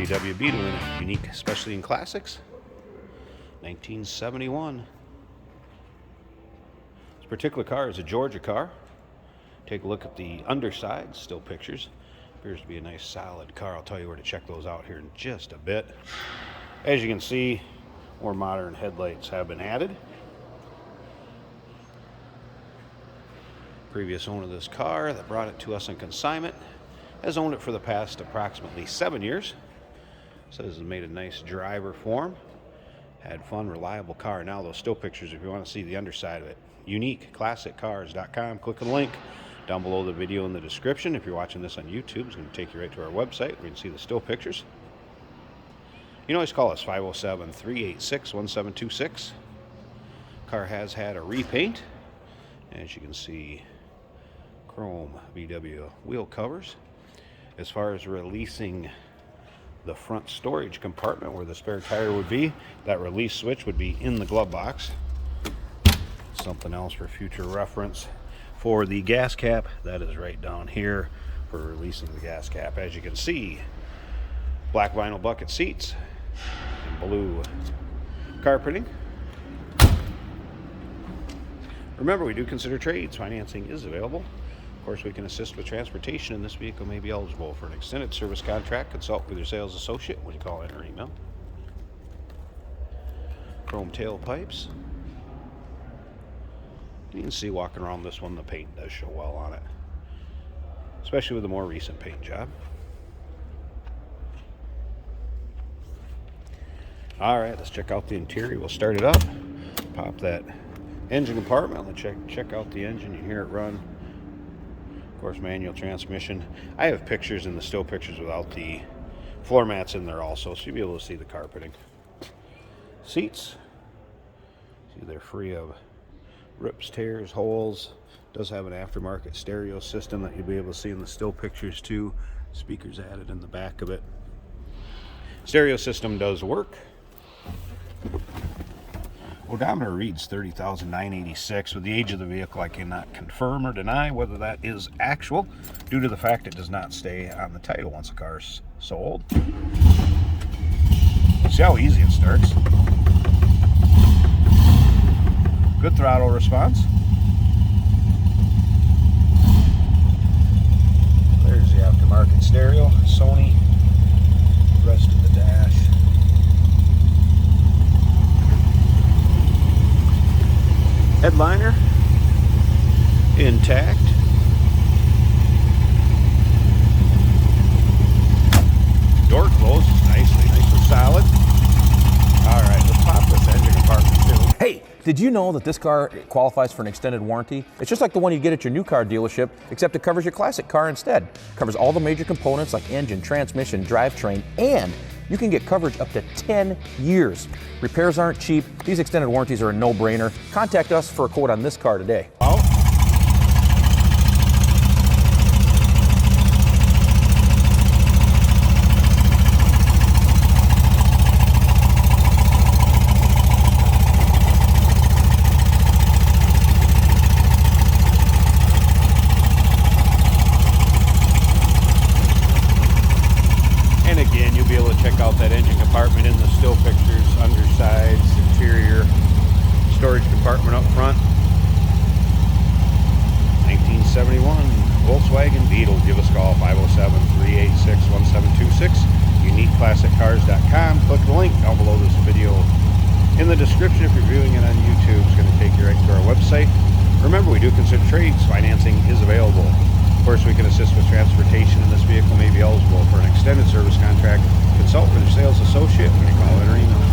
VW Beetle in it. Unique, especially in classics. 1971. This particular car is a Georgia car. Take a look at the underside, still pictures. Appears to be a nice solid car. I'll tell you where to check those out here in just a bit. As you can see, more modern headlights have been added. Previous owner of this car that brought it to us in consignment has owned it for the past approximately 7 years. Says it made a nice driver for him. Had fun, reliable car. Now those still pictures if you want to see the underside of it. UniqueClassicCars.com. Click on the link down below the video in the description. If you're watching this on YouTube, it's going to take you right to our website where you can see the still pictures. You can always call us 507-386-1726. Car has had a repaint. As you can see, chrome VW wheel covers. As far as releasing the front storage compartment where the spare tire would be, that release switch would be in the glove box. Something else for future reference. For the gas cap, that is right down here for releasing the gas cap. As you can see, black vinyl bucket seats and blue carpeting. Remember, we do consider trades. Financing is available. Of course, we can assist with transportation, and this vehicle may be eligible for an extended service contract. Consult with your sales associate when you call in or email. Chrome tailpipes. You can see walking around this one, the paint does show well on it, especially with the more recent paint job. All right, let's check out the interior. We'll start it up, pop that engine compartment. Let's check out the engine. You hear it run. Of course, manual transmission. I have pictures in the still pictures without the floor mats in there also, so you'll be able to see the carpeting. Seats. See, they're free of rips, tears, holes. Does have an aftermarket stereo system that you'll be able to see in the still pictures too. Speakers added in the back of it. Stereo system does work. Odometer reads 30,986. With the age of the vehicle, I cannot confirm or deny whether that is actual due to the fact it does not stay on the title once a car is sold. See how easy it starts. Good throttle response. There's the aftermarket stereo, Sony. Rest of the dash. Headliner intact. Door closed nicely, nice and solid. All right, let's pop this engine compartment too. Hey, did you know that this car qualifies for an extended warranty? It's just like the one you get at your new car dealership, except it covers your classic car instead. It covers all the major components like engine, transmission, drivetrain, and you can get coverage up to 10 years. Repairs aren't cheap. These extended warranties are a no-brainer. Contact us for a quote on this car today. Check out that engine compartment in the still pictures, undersides, interior, storage compartment up front. 1971 Volkswagen Beetle. Give us a call, 507-386-1726. UniqueClassicCars.com. Click the link down below this video in the description. If you're viewing it on YouTube, it's going to take you right to our website. Remember, we do consider trades. Financing is available. Of course, we can assist with transportation, and this vehicle may be eligible for an extended service contract. Consult with your sales associate when you call in or email.